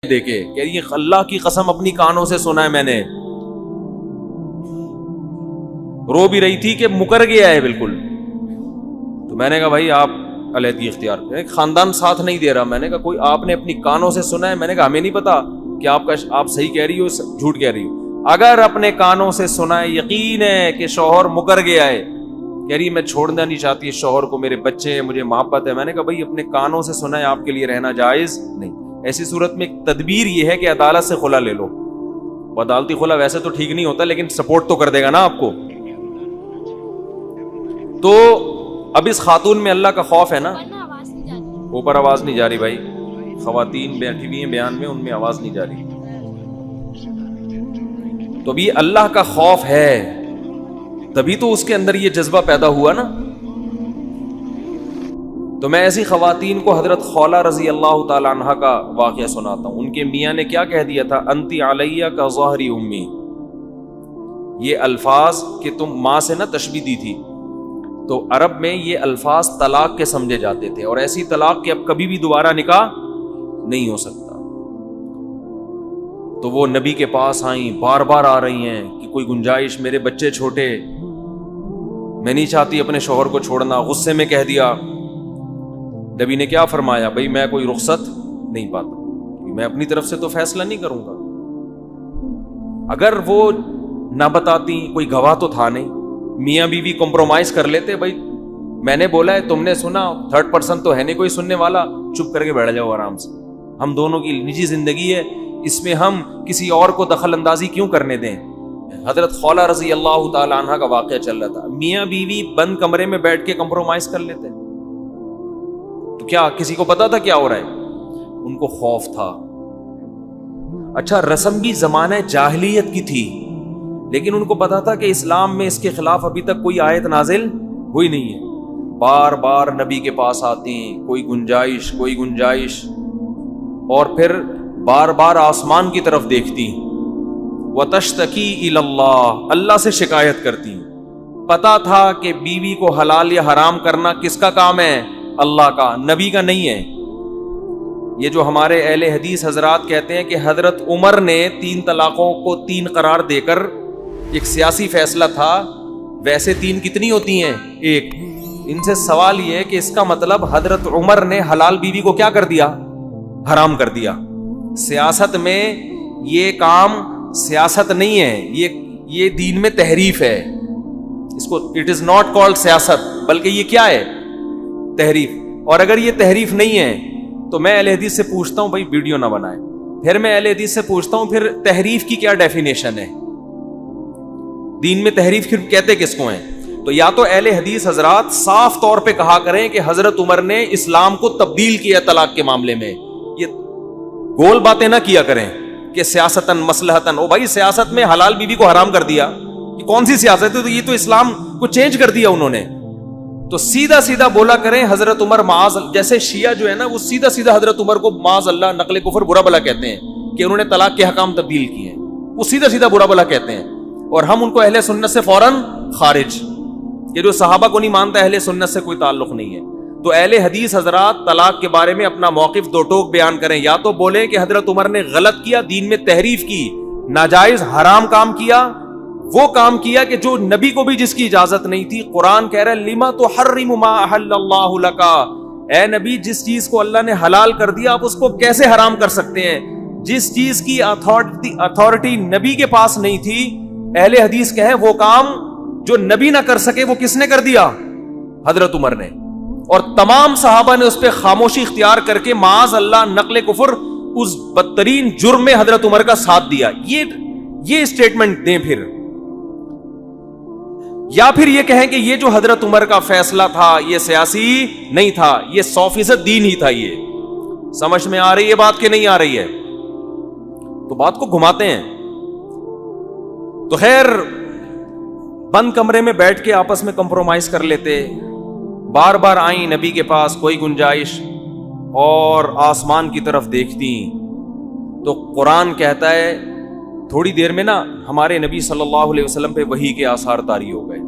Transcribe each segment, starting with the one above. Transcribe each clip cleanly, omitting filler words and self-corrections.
دیکھے کہ یہ اللہ کی قسم اپنی کانوں سے سنا ہے میں نے. رو بھی رہی تھی کہ مکر گیا ہے بالکل. تو میں نے کہا بھائی آپ علیحدگی اختیار کریں, خاندان ساتھ نہیں دے رہا. میں نے کہا کوئی آپ نے اپنی کانوں سے سنا ہے؟ میں نے کہا ہمیں نہیں پتا کہ آپ صحیح کہہ رہی ہو جھوٹ کہہ رہی ہو. اگر اپنے کانوں سے سنا ہے, یقین ہے کہ شوہر مکر گیا ہے, کہہ رہی میں چھوڑنا نہیں چاہتی شوہر کو, میرے بچے ہیں, مجھے محبت ہے. میں نے کہا بھائی اپنے کانوں سے سنا ہے آپ کے لیے رہنا جائز نہیں. ایسی صورت میں تدبیر یہ ہے کہ عدالت سے خلا لے لو. عدالتی خلا ویسے تو ٹھیک نہیں ہوتا لیکن سپورٹ تو کر دے گا نا آپ کو. تو اب اس خاتون میں اللہ کا خوف ہے نا. اوپر آواز نہیں جا رہی بھائی, خواتین بیٹھی ہوئی ہیں بیان میں, ان میں آواز نہیں جا رہی. تو بھی اللہ کا خوف ہے تبھی تو اس کے اندر یہ جذبہ پیدا ہوا نا. تو میں ایسی خواتین کو حضرت خولہ رضی اللہ تعالی عنہ کا واقعہ سناتا ہوں. ان کے میاں نے کیا کہہ دیا تھا, انتی علیہ کا ظہری امی. یہ الفاظ کہ تم ماں سے نہ تشبیہ دی تھی, تو عرب میں یہ الفاظ طلاق کے سمجھے جاتے تھے, اور ایسی طلاق کہ اب کبھی بھی دوبارہ نکاح نہیں ہو سکتا. تو وہ نبی کے پاس آئیں, بار بار آ رہی ہیں کہ کوئی گنجائش, میرے بچے چھوٹے, میں نہیں چاہتی اپنے شوہر کو چھوڑنا. غصے میں کہہ دیا. نبی نے کیا فرمایا, بھائی میں کوئی رخصت نہیں پاتا, میں اپنی طرف سے تو فیصلہ نہیں کروں گا. اگر وہ نہ بتاتی, کوئی گواہ تو تھا نہیں, میاں بیوی کمپرومائز کر لیتے, بھائی میں نے بولا ہے تم نے سنا, تھرڈ پرسن تو ہے نہیں کوئی سننے والا, چپ کر کے بیٹھ جاؤ آرام سے, ہم دونوں کی نجی زندگی ہے, اس میں ہم کسی اور کو دخل اندازی کیوں کرنے دیں. حضرت خولہ رضی اللہ تعالی عنہ کا واقعہ چل رہا تھا. میاں بیوی بند کمرے میں بیٹھ کے کمپرومائز کر لیتے, تو کیا کسی کو پتا تھا کیا ہو رہا ہے؟ ان کو خوف تھا. اچھا رسم بھی زمانہ جاہلیت کی تھی, لیکن ان کو پتا تھا کہ اسلام میں اس کے خلاف ابھی تک کوئی آیت نازل ہوئی نہیں ہے. بار بار نبی کے پاس آتی, کوئی گنجائش, اور پھر بار بار آسمان کی طرف دیکھتی, وتشتکی الی اللہ, اللہ سے شکایت کرتی. پتا تھا کہ بیوی کو حلال یا حرام کرنا کس کا کام ہے, اللہ کا, نبی کا نہیں ہے. یہ جو ہمارے اہل حدیث حضرات کہتے ہیں کہ حضرت عمر نے 3 طلاقوں کو 3 قرار دے کر ایک سیاسی فیصلہ تھا, ویسے 3 کتنی ہوتی ہیں, 1. ان سے سوال یہ ہے کہ اس کا مطلب حضرت عمر نے حلال بیوی کو کیا کر دیا, حرام کر دیا. سیاست میں یہ کام سیاست نہیں ہے, یہ دین میں تحریف ہے. اس کو اٹ از ناٹ کالڈ سیاست, بلکہ یہ کیا ہے, تحریف. اور اگر یہ تحریف نہیں ہے تو میں اہل حدیث سے پوچھتا ہوں بھائی ویڈیو نہ بنائیں. پھر میں اہل حدیث سے پوچھتا ہوں پھر تحریف کی کیا ڈیفینیشن ہے, دین میں تحریف کہتے کس کو ہیں؟ تو یا تو اہل حدیث حضرات صاف طور پہ کہا کریں کہ حضرت عمر نے اسلام کو تبدیل کیا طلاق کے معاملے میں. یہ گول باتیں نہ کیا کریں کہ سیاستاً مصلحتاً, او بھائی سیاست میں حلال بیوی کو حرام کر دیا, یہ کون سی سیاست ہے, تو یہ تو اسلام کو چینج کر دیا انہوں نے. تو سیدھا سیدھا بولا کریں حضرت عمر معاذ, جیسے شیعہ جو ہے نا وہ سیدھا سیدھا حضرت عمر کو معاذ اللہ نقل کفر برا بلا کہتے ہیں کہ انہوں نے طلاق کے حکام تبدیل کیے ہیں, وہ سیدھا سیدھا برا بلا کہتے ہیں. اور ہم ان کو اہل سنت سے فوراً خارج, کہ جو صحابہ کو نہیں مانتا اہل سنت سے کوئی تعلق نہیں ہے. تو اہل حدیث حضرات طلاق کے بارے میں اپنا موقف 2 ٹوک بیان کریں, یا تو بولیں کہ حضرت عمر نے غلط کیا, دین میں تحریف کی, ناجائز حرام کام کیا, وہ کام کیا کہ جو نبی کو بھی جس کی اجازت نہیں تھی. قرآن کہہ رہا ہے لما تحرم ما احل اللہ لک, اے نبی جس چیز کو اللہ نے حلال کر دیا آپ اس کو کیسے حرام کر سکتے ہیں. جس چیز کی اتھارٹی نبی کے پاس نہیں تھی, اہل حدیث کہیں وہ کام جو نبی نہ کر سکے وہ کس نے کر دیا, حضرت عمر نے. اور تمام صحابہ نے اس پہ خاموشی اختیار کر کے معاذ اللہ نقل کفر اس بدترین جرم میں حضرت عمر کا ساتھ دیا. یہ اسٹیٹمنٹ دیں پھر, یا پھر یہ کہیں کہ یہ جو حضرت عمر کا فیصلہ تھا یہ سیاسی نہیں تھا, یہ 100% دین ہی تھا. یہ سمجھ میں آ رہی ہے بات کہ نہیں آ رہی ہے؟ تو بات کو گھماتے ہیں. تو خیر بند کمرے میں بیٹھ کے آپس میں کمپرومائز کر لیتے, بار بار آئیں نبی کے پاس, کوئی گنجائش, اور آسمان کی طرف دیکھتی. تو قرآن کہتا ہے تھوڑی دیر میں نا ہمارے نبی صلی اللہ علیہ وسلم پہ وحی کے آثار طاری ہو گئے.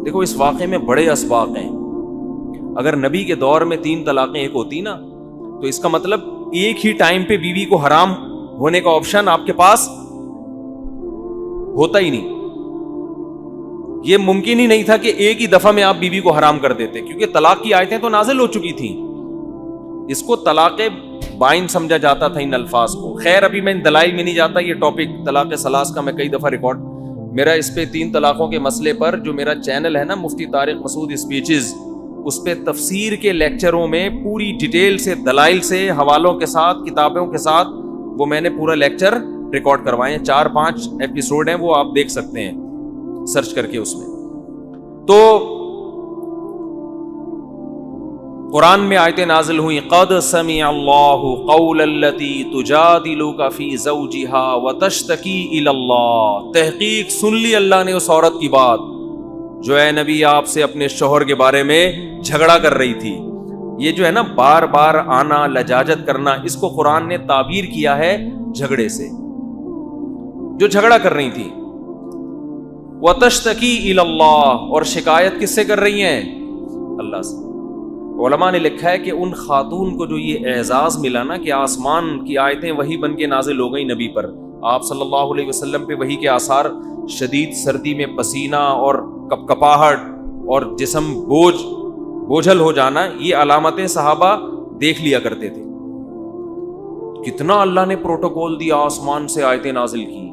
دیکھو اس واقعے میں بڑے اسباق ہیں. اگر نبی کے دور میں 3 طلاقیں ایک ہوتی نا تو اس کا مطلب ایک ہی ٹائم پہ بیوی کو حرام ہونے کا آپشن آپ کے پاس ہوتا ہی نہیں. یہ ممکن ہی نہیں تھا کہ ایک ہی دفعہ میں آپ بیوی کو حرام کر دیتے, کیونکہ طلاق کی آیتیں تو نازل ہو چکی تھیں. اس کو طلاق بائن سمجھا جاتا تھا ان الفاظ کو. خیر ابھی میں ان دلائل میں نہیں جاتا, یہ ٹاپک طلاق ثلاث کا میں کئی دفعہ ریکارڈ, میرا اس پہ 3 طلاقوں کے مسئلے پر جو میرا چینل ہے نا مفتی طارق مسعود اسپیچز, اس پہ تفسیر کے لیکچروں میں پوری ڈیٹیل سے دلائل سے حوالوں کے ساتھ کتابوں کے ساتھ وہ میں نے پورا لیکچر ریکارڈ کروائے ہیں. 4-5 ایپیسوڈ ہیں, وہ آپ دیکھ سکتے ہیں سرچ کر کے اس میں. تو قرآن میں آیتیں نازل ہوئی, قد سمع اللہ قول التی تجادلک فی زوجہا وتشتکی الی اللہ, تحقیق سن لی اللہ نے اس عورت کی بات جو اے نبی آپ سے اپنے شوہر کے بارے میں جھگڑا کر رہی تھی. یہ جو ہے نا بار بار آنا, لجاجت کرنا, اس کو قرآن نے تعبیر کیا ہے جھگڑے سے, جو جھگڑا کر رہی تھی. وتشتکی الی اللہ, اور شکایت کس سے کر رہی ہیں؟ اللہ سے. علماء نے لکھا ہے کہ ان خاتون کو جو یہ اعزاز ملا نا کہ آسمان کی آیتیں وہی بن کے نازل ہو گئی نبی پر, آپ صلی اللہ علیہ وسلم پہ وہی کے آثار, شدید سردی میں پسینہ اور کپکپاہٹ اور جسم بوجھل ہو جانا, یہ علامتیں صحابہ دیکھ لیا کرتے تھے. کتنا اللہ نے پروٹوکول دیا, آسمان سے آیتیں نازل کی.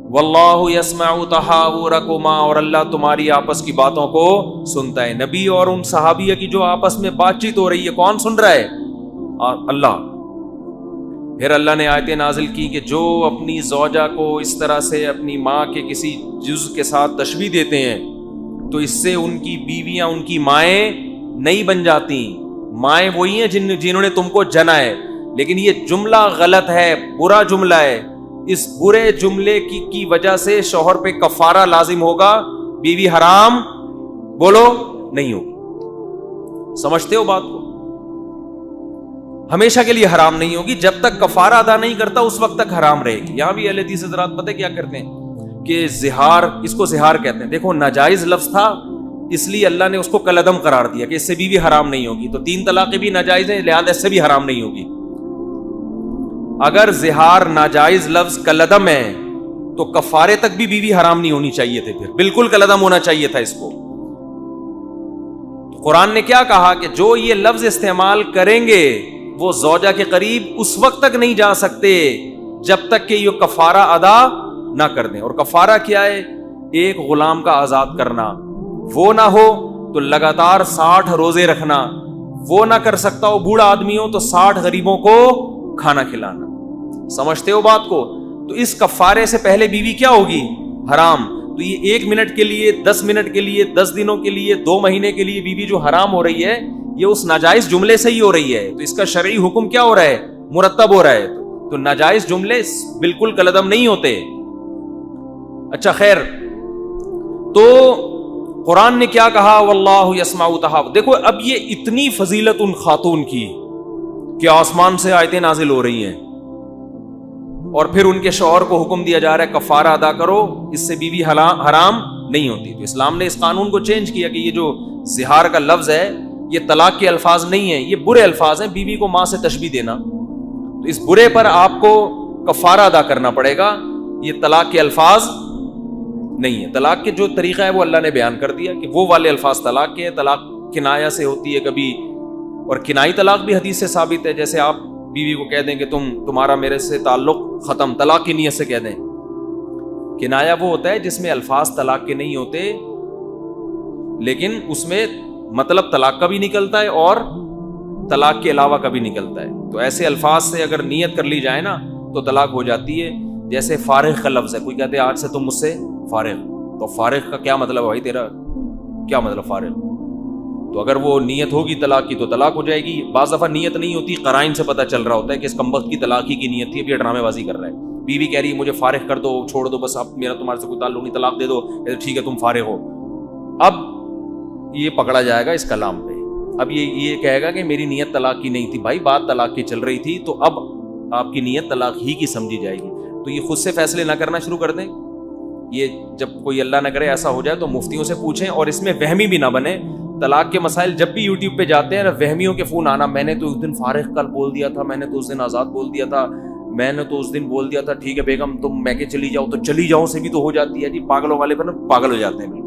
واللہ یسمع تحاورکما, اور اللہ تمہاری آپس کی باتوں کو سنتا ہے. نبی اور ان صحابیہ کی جو آپس میں بات چیت ہو رہی ہے, کون سن رہا ہے؟ اللہ. پھر اللہ نے آیتیں نازل کی کہ جو اپنی زوجہ کو اس طرح سے اپنی ماں کے کسی جز کے ساتھ تشبیہ دیتے ہیں تو اس سے ان کی بیویاں ان کی مائیں نہیں بن جاتی. مائیں وہی ہیں جنہوں نے تم کو جنا ہے, لیکن یہ جملہ غلط ہے, برا جملہ ہے. اس برے جملے کی وجہ سے شوہر پہ کفارہ لازم ہوگا, بیوی حرام بولو نہیں ہوگی. سمجھتے ہو بات کو؟ ہمیشہ کے لیے حرام نہیں ہوگی, جب تک کفارہ ادا نہیں کرتا اس وقت تک حرام رہے گی. یہاں بھی اہل حدیث حضرات پتہ کیا کرتے ہیں کہ زہار, اس کو زہار کہتے ہیں. دیکھو ناجائز لفظ تھا اس لیے اللہ نے اس کو کالعدم قرار دیا کہ اس سے بیوی حرام نہیں ہوگی. تو 3 طلاقیں بھی ناجائز ہیں, لہذا اس سے بھی حرام نہیں ہوگی. اگر زہار ناجائز لفظ کالعدم ہے تو کفارے تک بھی بیوی حرام نہیں ہونی چاہیے تھے, پھر بالکل کالعدم ہونا چاہیے تھا اس کو. قرآن نے کیا کہا کہ جو یہ لفظ استعمال کریں گے وہ زوجہ کے قریب اس وقت تک نہیں جا سکتے جب تک کہ یہ کفارہ ادا نہ کر دیں. اور کفارہ کیا ہے؟ ایک غلام کا آزاد کرنا. وہ نہ ہو تو لگاتار 60 روزے رکھنا. وہ نہ کر سکتا ہو, بوڑھا آدمی ہو, تو 60 غریبوں کو کھانا کھلانا. سمجھتے ہو بات کو؟ تو اس کفارے سے پہلے بیوی کیا ہوگی؟ حرام. تو یہ 1 منٹ کے لیے, 10 منٹ کے لیے, 10 دنوں کے لیے, 2 مہینے کے لیے بیوی جو حرام ہو رہی ہے یہ اس ناجائز جملے سے ہی ہو رہی ہے. تو اس کا شرعی حکم کیا ہو رہا ہے؟ مرتب ہو رہا ہے. تو ناجائز جملے بالکل کالعدم نہیں ہوتے. اچھا خیر, تو قرآن نے کیا کہا؟ واللہ یسمع تحاورکما. دیکھو اب یہ اتنی فضیلت ان خاتون کی کہ آسمان سے آیتیں نازل ہو رہی ہیں اور پھر ان کے شوہر کو حکم دیا جا رہا ہے کفارہ ادا کرو, اس سے بیوی حرام نہیں ہوتی. تو اسلام نے اس قانون کو چینج کیا کہ یہ جو زہار کا لفظ ہے یہ طلاق کے الفاظ نہیں ہیں, یہ برے الفاظ ہیں. بیوی کو ماں سے تشبیہ دینا, تو اس برے پر آپ کو کفارہ ادا کرنا پڑے گا. یہ طلاق کے الفاظ نہیں ہے. طلاق کے جو طریقہ ہے وہ اللہ نے بیان کر دیا کہ وہ والے الفاظ طلاق کے. طلاق کنایا سے ہوتی ہے کبھی, اور کنائی طلاق بھی حدیث سے ثابت ہے. جیسے آپ بیوی کو کہہ دیں کہ تمہارا میرے سے تعلق ختم, طلاق کی نیت سے کہہ دیں. کنایا وہ ہوتا ہے جس میں الفاظ طلاق کے نہیں ہوتے لیکن اس میں مطلب طلاق کا بھی نکلتا ہے اور طلاق کے علاوہ کا بھی نکلتا ہے. تو ایسے الفاظ سے اگر نیت کر لی جائے نا تو طلاق ہو جاتی ہے. جیسے فارغ کا لفظ ہے, کوئی کہتے ہیں آج سے تم مجھ سے فارغ, تو فارغ کا کیا مطلب ہے بھائی تیرا, کیا مطلب فارغ؟ تو اگر وہ نیت ہوگی طلاق کی تو طلاق ہو جائے گی. بعض دفعہ نیت نہیں ہوتی, قرائن سے پتہ چل رہا ہوتا ہے کہ اس کمبخت کی طلاق ہی کی نیت تھی, اب یہ ڈرامے بازی کر رہا ہے. بیوی کہہ رہی ہے مجھے فارغ کر دو, چھوڑ دو, بس اب میرا تمہارے سے کوئی تعلق نہیں, طلاق دے دو. ٹھیک ہے تم فارغ ہو. اب یہ پکڑا جائے گا اس کلام پہ. اب یہ کہے گا کہ میری نیت طلاق کی نہیں تھی. بھائی بات طلاق کی چل رہی تھی تو اب آپ کی نیت طلاق ہی کی سمجھی جائے گی. تو یہ خود سے فیصلے نہ کرنا شروع کر دیں. یہ جب کوئی اللہ نہ کرے ایسا ہو جائے تو مفتیوں سے پوچھیں, اور اس میں وہمی بھی نہ بنے. طلاق کے مسائل جب بھی یوٹیوب پہ جاتے ہیں وہمیوں کے فون آنا, میں نے تو اس دن فارغ کل بول دیا تھا, میں نے تو اس دن آزاد بول دیا تھا, میں نے تو اس دن بول دیا تھا ٹھیک ہے بیگم تم میں کہ چلی جاؤ, تو چلی جاؤ سے بھی تو ہو جاتی ہے جی. پاگلوں والے پر پاگل ہو جاتے ہیں.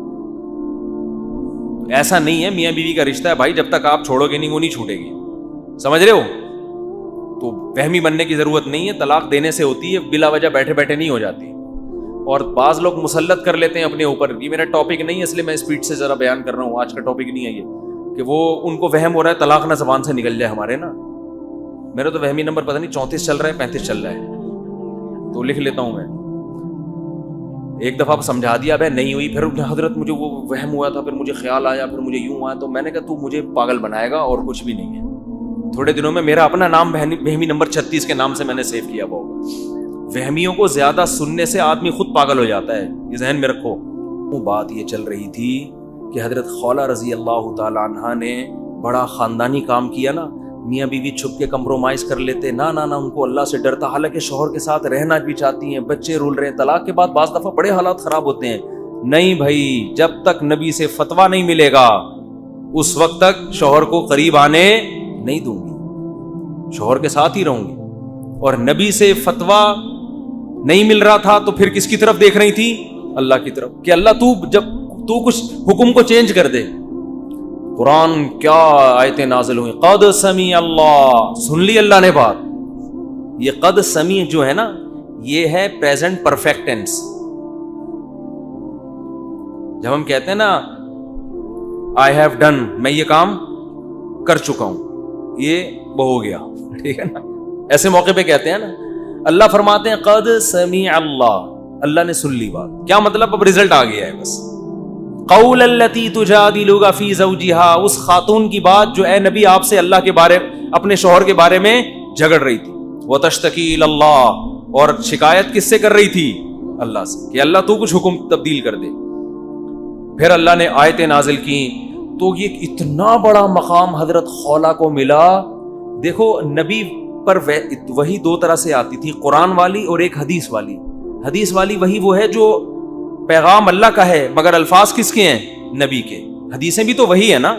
ایسا نہیں ہے, میاں بیوی کا رشتہ ہے بھائی, جب تک آپ چھوڑو گے نہیں وہ نہیں چھوٹے گی, سمجھ رہے ہو؟ تو وہمی بننے کی ضرورت نہیں ہے, طلاق دینے سے ہوتی ہے, بلا وجہ بیٹھے بیٹھے نہیں ہو جاتی. اور بعض لوگ مسلط کر لیتے ہیں اپنے اوپر. یہ میرا ٹاپک نہیں ہے اس لیے میں اسپیڈ سے ذرا بیان کر رہا ہوں, آج کا ٹاپک نہیں ہے یہ کہ وہ ان کو وہم ہو رہا ہے طلاق نہ زبان سے نکل جائے ہمارے نا. میرا تو وہمی نمبر پتہ نہیں 34 چل رہا ہے 35 چل رہا ہے, تو لکھ لیتا ہوں میں. ایک دفعہ سمجھا دیا بھائی نہیں ہوئی, پھر حضرت مجھے وہ وہم ہوا تھا, پھر مجھے خیال آیا, پھر مجھے یوں آیا, تو میں نے کہا تو مجھے پاگل بنائے گا اور کچھ بھی نہیں ہے. تھوڑے دنوں میں میرا اپنا نام وہمی نمبر 36 کے نام سے میں نے سیو کیا ہوا ہوگا. وہمیوں کو زیادہ سننے سے آدمی خود پاگل ہو جاتا ہے, یہ ذہن میں رکھو. وہ بات یہ چل رہی تھی کہ حضرت خولہ رضی اللہ تعالی عنہا نے بڑا خاندانی کام کیا نا, میاں بیوی چھپ کے کمپرومائز کر لیتے, نہ ان کو اللہ سے ڈرتا, حالانکہ شوہر کے ساتھ رہنا بھی چاہتی ہیں, بچے رول رہے ہیں, طلاق کے بعد بعض دفعہ بڑے حالات خراب ہوتے ہیں. نہیں بھائی, جب تک نبی سے فتویٰ نہیں ملے گا اس وقت تک شوہر کو قریب آنے نہیں دوں گی, شوہر کے ساتھ ہی رہوں گی. اور نبی سے فتویٰ نہیں مل رہا تھا تو پھر کس کی طرف دیکھ رہی تھی؟ اللہ کی طرف, کہ اللہ تو کچھ حکم کو چینج کر دے. قرآن کیا آیتیں نازل ہوئی, قد سمیع اللہ, سن لی اللہ نے بات. یہ قد سمیع جو ہے نا یہ ہے پریزنٹ پرفیکٹ ٹینس. جب ہم کہتے ہیں نا آئی ہیو ڈن, میں یہ کام کر چکا ہوں, یہ وہ ہو گیا, ٹھیک ہے نا, ایسے موقع پہ کہتے ہیں نا. اللہ فرماتے ہیں قد سمیع اللہ, اللہ نے سن لی بات. کیا مطلب؟ اب ریزلٹ آ گیا ہے بس. قول التی تجادلک فی زوجہا, اس خاتون کی بات جو اے نبی آپ سے اللہ کے بارے اپنے شوہر کے بارے میں جھگڑ رہی تھی. وتشتکی الی اللہ, اور شکایت کس سے کر رہی تھی؟ اللہ سے, کہ اللہ تو کچھ حکم تبدیل کر دے. پھر اللہ نے آیتیں نازل کی, تو یہ اتنا بڑا مقام حضرت خولہ کو ملا. دیکھو نبی پر وہی دو طرح سے آتی تھی, قرآن والی اور ایک حدیث والی. حدیث والی وہی وہ ہے جو پیغام اللہ کا ہے مگر الفاظ کس کے ہیں؟ نبی کے. حدیثیں بھی تو وہی ہے نا.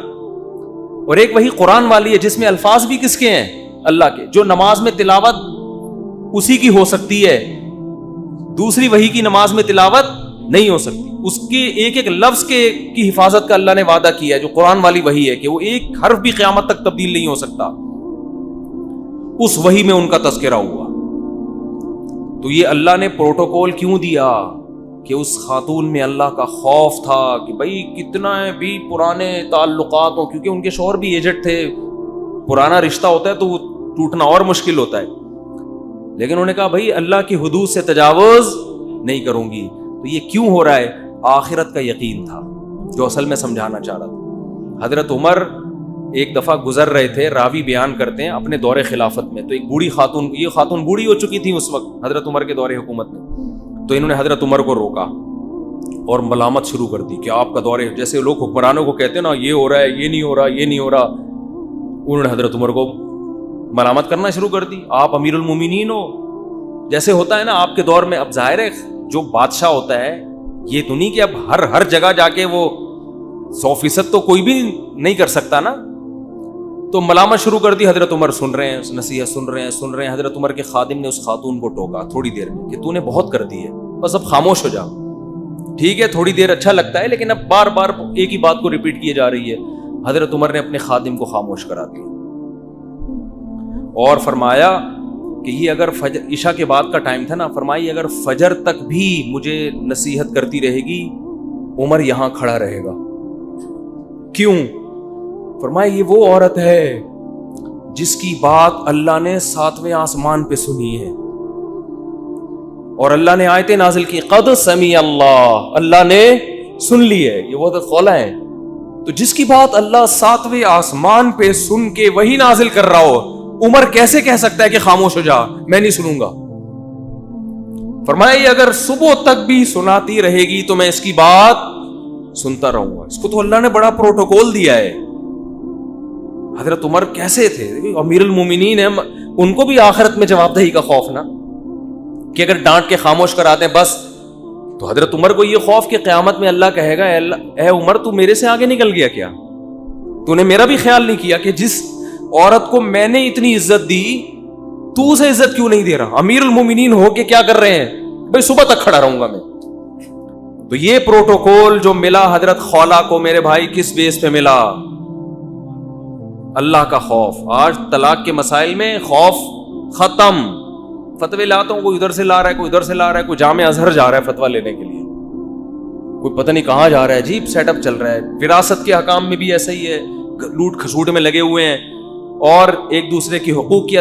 اور ایک وہی قرآن والی ہے جس میں الفاظ بھی کس کے ہیں؟ اللہ کے. جو نماز میں تلاوت اسی کی ہو سکتی ہے, دوسری وہی کی نماز میں تلاوت نہیں ہو سکتی. اس کے ایک ایک لفظ کی حفاظت کا اللہ نے وعدہ کیا ہے. جو قرآن والی وہی ہے کہ وہ ایک حرف بھی قیامت تک تبدیل نہیں ہو سکتا. اس وحی میں ان کا تذکرہ ہوا. تو یہ اللہ نے پروٹوکول کیوں دیا؟ کہ اس خاتون میں اللہ کا خوف تھا کہ بھائی کتنا بھی پرانے تعلقات ہوں, کیونکہ ان کے شوہر بھی ایجڈ تھے, پرانا رشتہ ہوتا ہے تو وہ ٹوٹنا اور مشکل ہوتا ہے, لیکن انہوں نے کہا بھائی اللہ کی حدود سے تجاوز نہیں کروں گی. تو یہ کیوں ہو رہا ہے؟ آخرت کا یقین تھا جو اصل میں سمجھانا چاہ رہا تھا. حضرت عمر ایک دفعہ گزر رہے تھے, راوی بیان کرتے ہیں اپنے دور خلافت میں, تو ایک بوڑھی خاتون, یہ خاتون بوڑھی ہو چکی تھی اس وقت حضرت عمر کے دور حکومت میں, تو انہوں نے حضرت عمر کو روکا اور ملامت شروع کر دی کہ آپ کا دور, جیسے لوگ حکمرانوں کو کہتے ہیں نا یہ ہو رہا ہے, یہ نہیں ہو رہا, یہ نہیں ہو رہا, انہوں نے حضرت عمر کو ملامت کرنا شروع کر دی. آپ امیر المومنین ہو, جیسے ہوتا ہے نا آپ کے دور میں. اب ظاہر ہے جو بادشاہ ہوتا ہے یہ تو نہیں کہ اب ہر جگہ جا کے وہ 100% تو کوئی بھی نہیں کر سکتا نا, تو ملامت شروع کر دی. حضرت عمر سن رہے ہیں, نصیحت سن رہے ہیں. حضرت عمر کے خادم نے اس خاتون کو ٹوکا تھوڑی دیر میں کہ تو نے بہت کر دی ہے, بس اب خاموش ہو جا. ٹھیک ہے تھوڑی دیر اچھا لگتا ہے, لیکن اب بار بار ایک ہی بات کو ریپیٹ کیے جا رہی ہے. حضرت عمر نے اپنے خادم کو خاموش کرا دیا اور فرمایا کہ یہ اگر فجر عشاء کے بعد کا ٹائم تھا نا, فرمائی اگر فجر تک بھی مجھے نصیحت کرتی رہے گی عمر یہاں کھڑا رہے گا. کیوں؟ فرمایا یہ وہ عورت ہے جس کی بات اللہ نے 7ویں آسمان پہ سنی ہے اور اللہ نے آیتیں نازل کی, قد سمیع اللہ, اللہ نے سن لی ہے. یہ وہ خولہ ہے, تو جس کی بات اللہ 7ویں آسمان پہ سن کے وہی نازل کر رہا ہو, عمر کیسے کہہ سکتا ہے کہ خاموش ہو جا, میں نہیں سنوں گا. فرمایا یہ اگر صبح تک بھی سناتی رہے گی تو میں اس کی بات سنتا رہوں گا. اس کو تو اللہ نے بڑا پروٹوکول دیا ہے. حضرت عمر کیسے تھے؟ امیر المومنین ہیں, ان کو بھی آخرت میں جواب دہی کا خوف نا, کہ اگر ڈانٹ کے خاموش کرا دیں بس. تو حضرت عمر کو یہ خوف کہ قیامت میں اللہ کہے گا اے عمر تو میرے سے آگے نکل گیا کیا, تو نے میرا بھی خیال نہیں کیا کہ جس عورت کو میں نے اتنی عزت دی تو اسے عزت کیوں نہیں دے رہا؟ امیر المومنین ہو کے کیا کر رہے ہیں بھائی صبح تک کھڑا رہوں گا میں. تو یہ پروٹوکول جو ملا حضرت خولا کو میرے بھائی کس بیس پہ ملا؟ اللہ کا خوف. آج طلاق کے مسائل میں خوف ختم. فتوے لاتا ہوں، کوئی ادھر سے لا رہا ہے، کوئی ادھر سے لا رہا ہے، کوئی جامع ازہر جا رہا ہے فتویٰ لینے کے لیے، کوئی پتہ نہیں کہاں جا رہا ہے، عجیب سیٹ اپ چل رہا ہے. وراثت کے حکام میں بھی ایسا ہی ہے، لوٹ کھسوٹ میں لگے ہوئے ہیں اور ایک دوسرے کی حقوق کی